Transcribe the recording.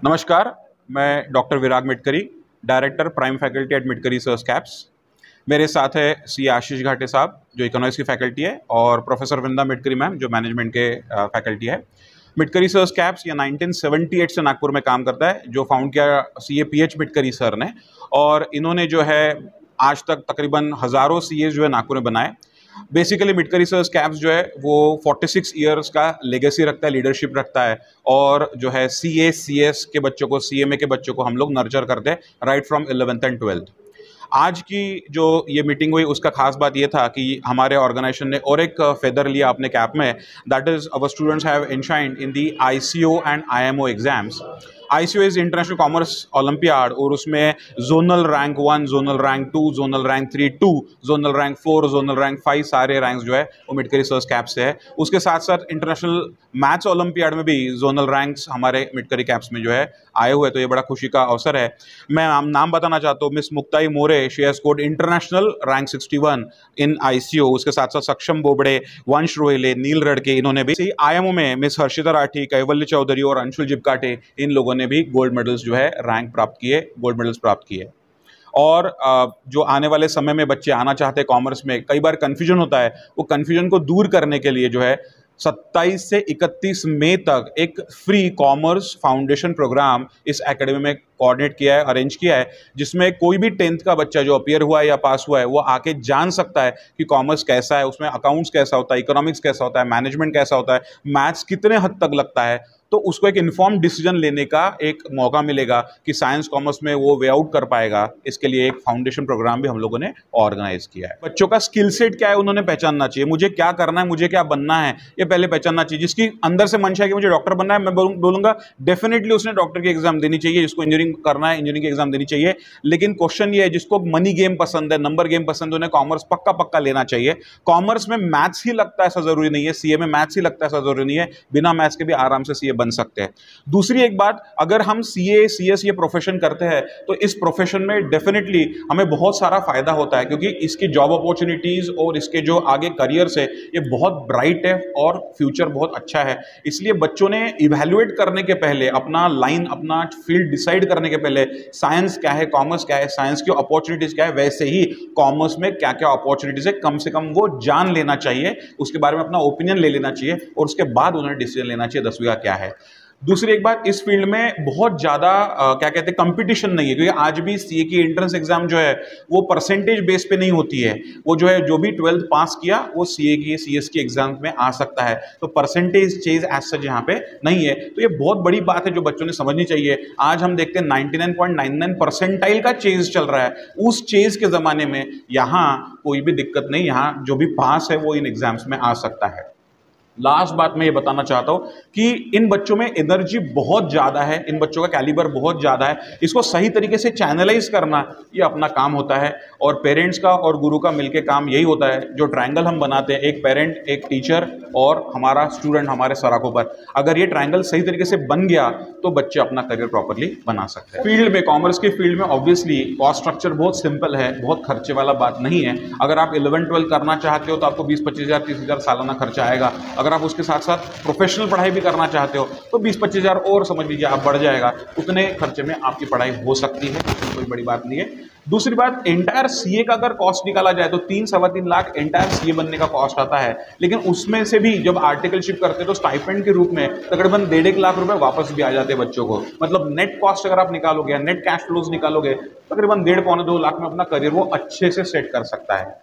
नमस्कार, मैं doctor Virag Mitkari, director prime faculty at Mitkari sir's caps. मेरे साथ है सी आशीष घाटे साहब जो इकोनॉमिक्स की फैकल्टी है और प्रोफेसर वृंदा मिटकरी मैम जो मैनेजमेंट के फैकल्टी है। मिटकरी सर्स कैप्स या 1978 से नागपुर में काम करता है, जो फाउंड किया CA PH मिटकरी सर ने, और इन्होंने जो है आज तक तकरीबन हज़ारों CAs जो है नागपुर में बनाए। बेसिकली मिटकरी सर्स कैप्स जो है वो 46 ईयर्स का लेगेसी रखता है, लीडरशिप रखता है, और जो है CA CS के बच्चों को, CMA के बच्चों को हम लोग नर्चर करते हैं right from 11th and 12th। आज की जो ये मीटिंग हुई उसका खास बात ये था कि हमारे ऑर्गेनाइजेशन ने और एक फेदर लिया अपने कैप में, that is our students have enshrined in the ICO and IMO exams. ICO is international commerce olympiad, और उसमें zonal rank 1, zonal rank 2, zonal rank 3, 2, zonal rank 4, zonal rank 5 सारे रैंक्स जो है वो मिटकरी सर्स कैप से है। उसके साथ साथ इंटरनेशनल मैथ्स ओलंपियाड में भी जोनल रैंक्स हमारे मिटकरी कैप्स में जो है आए हुए, तो ये बड़ा खुशी का अवसर है। मैं नाम बताना चाहता हूँ, miss Muktai more, she has scored international rank 61 in ICO। उसके साथ साथ सक्षम बोबड़े, वंश रोहिले, नील रड़के, इन्होंने भी IMO में मिस हर्षिता राठी, कैवल्य चौधरी और अंशुल जिपकाटे, इन लोगों ने भी गोल्ड मेडल्स जो है रैंक प्राप्त किए, गोल्ड मेडल्स प्राप्त किए। और जो आने वाले समय में बच्चे आना चाहते हैं कॉमर्स में, कई बार कन्फ्यूजन होता है, वो कन्फ्यूजन को दूर करने के लिए जो है 27 से 31 मई तक एक फ्री कॉमर्स फाउंडेशन प्रोग्राम इस एकेडमी में कोऑर्डिनेट किया है, अरेंज किया है, जिसमें कोई भी 10th का बच्चा जो अपीयर हुआ है या पास हुआ है वो आके जान सकता है कि कॉमर्स कैसा है, उसमें अकाउंट्स कैसा होता है, इकोनॉमिक्स कैसा होता है, मैनेजमेंट कैसा होता है, मैथ्स कितने हद तक लगता है। तो उसको एक इन्फॉर्म डिसीजन लेने का एक मौका मिलेगा कि साइंस कॉमर्स में वो वे आउट कर पाएगा। इसके लिए एक फाउंडेशन प्रोग्राम भी हम लोगों ने ऑर्गेनाइज किया है। बच्चों का स्किल सेट क्या है उन्होंने पहचानना चाहिए, मुझे क्या करना है, मुझे क्या बनना है, ये पहले पहचानना चाहिए। जिसकी अंदर से मंशा है कि मुझे डॉक्टर बनना है, मैं बोलूंगा डेफिनेटली उसने डॉक्टर की एग्जाम देनी चाहिए। जिसको इंजीनियरिंग करना है, इंजीनियरिंग की एग्जाम देनी चाहिए। लेकिन क्वेश्चन ये है, जिसको मनी गेम पसंद है, नंबर गेम पसंद है, उन्हें कॉमर्स पक्का पक्का लेना चाहिए। कॉमर्स में मैथ्स ही लगता है ऐसा जरूरी नहीं है, CA में मैथ्स ही लगता है ऐसा जरूरी नहीं है, बिना मैथ्स के भी आराम से CA बन सकते हैं। दूसरी एक बात, अगर हम CA CS ये प्रोफेशन करते हैं तो इस प्रोफेशन में डेफिनेटली हमें बहुत सारा फायदा होता है, क्योंकि इसकी जॉब अपॉर्चुनिटीज और इसके जो आगे करियर है ये बहुत ब्राइट है और फ्यूचर बहुत अच्छा है। इसलिए बच्चों ने इवैल्यूएट करने के पहले, अपना लाइन, अपना फील्ड डिसाइड करने के पहले, साइंस क्या है, कॉमर्स क्या है, साइंस की अपॉर्चुनिटीज क्या है, वैसे ही कॉमर्स में क्या क्या अपॉर्चुनिटीज है कम से कम वो जान लेना चाहिए, उसके बारे में अपना ओपिनियन ले लेना चाहिए, और उसके बाद उन्हें डिसीजन लेना चाहिए 10वीं का क्या है। दूसरी एक बात, इस फील्ड में बहुत ज़्यादा क्या कहते हैं कंपटीशन नहीं है, क्योंकि आज भी CA की एंट्रेंस एग्जाम जो है वो परसेंटेज बेस पे नहीं होती है। वो जो है जो भी 12th पास किया वो CA की CS की एग्जाम में आ सकता है, तो परसेंटेज चेज एज सच यहाँ पे नहीं है। तो ये बहुत बड़ी बात है जो बच्चों ने समझनी चाहिए। आज हम देखते हैं 99.99 परसेंटाइल का चेज चल रहा है। उस चेज के ज़माने में यहाँ कोई भी दिक्कत नहीं, यहाँ जो भी पास है वो इन एग्जाम्स में आ सकता है। लास्ट बात मैं ये बताना चाहता हूँ कि इन बच्चों में एनर्जी बहुत ज़्यादा है, इन बच्चों का कैलिबर बहुत ज़्यादा है, इसको सही तरीके से चैनलाइज करना ये अपना काम होता है। और पेरेंट्स का और गुरु का मिलके काम यही होता है, जो ट्रायंगल हम बनाते हैं, एक पेरेंट, एक टीचर और हमारा स्टूडेंट हमारे सराखों पर, अगर ये ट्रायंगल सही तरीके से बन गया तो बच्चे अपना करियर प्रॉपरली बना सकते हैं। फील्ड में, कॉमर्स के फील्ड में ऑब्वियसली कॉस्ट स्ट्रक्चर बहुत सिंपल है, बहुत खर्चे वाला बात नहीं है। अगर आप 11-12 करना चाहते हो तो आपको 20-25 हज़ार 30 हज़ार सालाना खर्चा आएगा। अगर आप उसके साथ साथ प्रोफेशनल पढ़ाई भी करना चाहते हो तो 20-25 हज़ार और समझ लीजिए आप बढ़ जाएगा, उतने खर्चे में आपकी पढ़ाई हो सकती है, कोई बड़ी बात नहीं है। दूसरी बात, एंटायर CA का अगर कॉस्ट निकाला जाए तो 3-3.25 लाख एंटायर CA बनने का कॉस्ट आता है। लेकिन उसमें से भी जब आर्टिकलशिप करते हैं तो स्टाइपेंड के रूप में तकरीबन 1.5 लाख रुपए वापस भी आ जाते हैं बच्चों को। मतलब नेट कॉस्ट अगर आप निकालोगे, नेट कैश फ्लोज निकालोगे, तकरीबन 1.5-2 लाख में अपना करियर वो अच्छे से सेट कर सकता है।